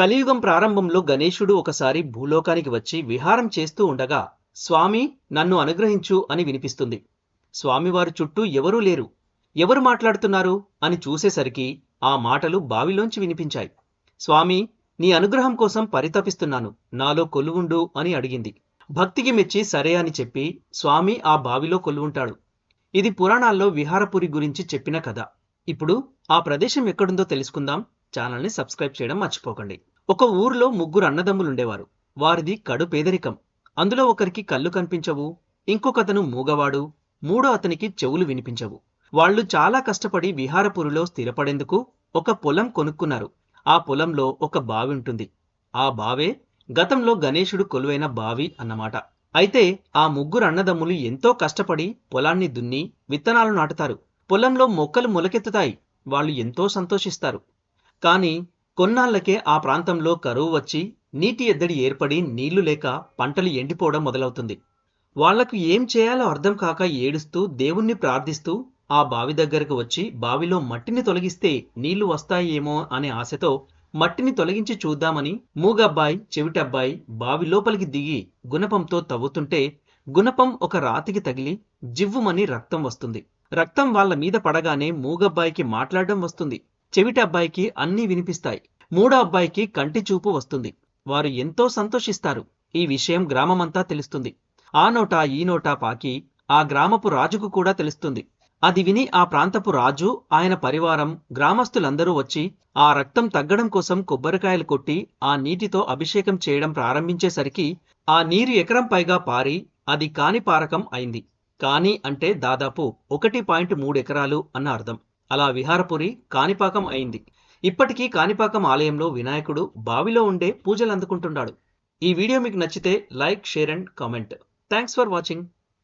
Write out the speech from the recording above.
కలియుగం ప్రారంభంలో గణేశుడు ఒకసారి భూలోకానికి వచ్చి విహారం చేస్తూ ఉండగా స్వామి నన్ను అనుగ్రహించు అని వినిపిస్తుంది. స్వామివారి చుట్టూ ఎవరూ లేరు. ఎవరు మాట్లాడుతున్నారు అని చూసేసరికి ఆ మాటలు బావిలోంచి వినిపించాయి. స్వామి, నీ అనుగ్రహం కోసం పరితపిస్తున్నాను, నాలో కొలువుండు అని అడిగింది. భక్తికి మెచ్చి సరే అని చెప్పి స్వామి ఆ బావిలో కొలువుంటాడు. ఇది పురాణాల్లో విహారపురి గురించి చెప్పిన కథ. ఇప్పుడు ఆ ప్రదేశం ఎక్కడుందో తెలుసుకుందాం. ఛానల్ని సబ్స్క్రైబ్ చేయడం మర్చిపోకండి. ఒక ఊర్లో ముగ్గురు అన్నదమ్ములుండేవారు. వారిది కడు పేదరికం. అందులో ఒకరికి కళ్ళు కనిపించవు, ఇంకొకతను మూగవాడు, మూడో అతనికి చెవులు వినిపించవు. వాళ్ళు చాలా కష్టపడి విహారపురిలో స్థిరపడేందుకు ఒక పొలం కొనుక్కున్నారు. ఆ పొలంలో ఒక బావి ఉంటుంది. ఆ బావే గతంలో గణేశుడు కొలువైన బావి అన్నమాట. అయితే ఆ ముగ్గురు అన్నదమ్ములు ఎంతో కష్టపడి పొలాన్ని దున్ని విత్తనాలు నాటుతారు. పొలంలో మొక్కలు మొలకెత్తుతాయి. వాళ్ళు ఎంతో సంతోషిస్తారు. కానీ కొన్నాళ్లకే ఆ ప్రాంతంలో కరువు వచ్చి నీటి ఎద్దడి ఏర్పడి నీళ్లు లేక పంటలు ఎండిపోవడం మొదలవుతుంది. వాళ్లకు ఏం చేయాలో అర్థం కాక ఏడుస్తూ దేవుణ్ణి ప్రార్థిస్తూ ఆ బావి దగ్గరకు వచ్చి బావిలో మట్టిని తొలగిస్తే నీళ్లు వస్తాయేమో అనే ఆశతో మట్టిని తొలగించి చూద్దామని మూగబ్బాయి చెవిటబ్బాయి బావి లోపలికి దిగి గుణపంతో తవ్వుతుంటే గుణపం ఒక రాతికి తగిలి జివ్వుమని రక్తం వస్తుంది. రక్తం వాళ్ళ మీద పడగానే మూగబ్బాయికి మాట్లాడడం వస్తుంది. చెవిటబ్బాయికి అన్నీ వినిపిస్తాయి. మూడో అబ్బాయికి కంటి చూపు వస్తుంది. వారు ఎంతో సంతోషిస్తారు. ఈ విషయం గ్రామమంతా తెలుస్తుంది. ఆ నోటా ఈ నోటా పాకి ఆ గ్రామపు రాజుకు కూడా తెలుస్తుంది. అది విని ఆ ప్రాంతపు రాజు, ఆయన పరివారం, గ్రామస్తులందరూ వచ్చి ఆ రక్తం తగ్గడం కోసం కొబ్బరికాయలు కొట్టి ఆ నీటితో అభిషేకం చేయడం ప్రారంభించేసరికి ఆ నీరు ఎకరం పైగా పారి అది కాణిపారకం అయింది. కాని అంటే దాదాపు 1.3 ఎకరాలు అన్న అర్థం. అలా విహారపురి కాణిపాకం అయింది. ఇప్పటికీ కాణిపాకం ఆలయంలో వినాయకుడు బావిలో ఉండే పూజలు అందుకుంటున్నాడు. ఈ వీడియో మీకు నచ్చితే like, share and comment. Thanks for watching.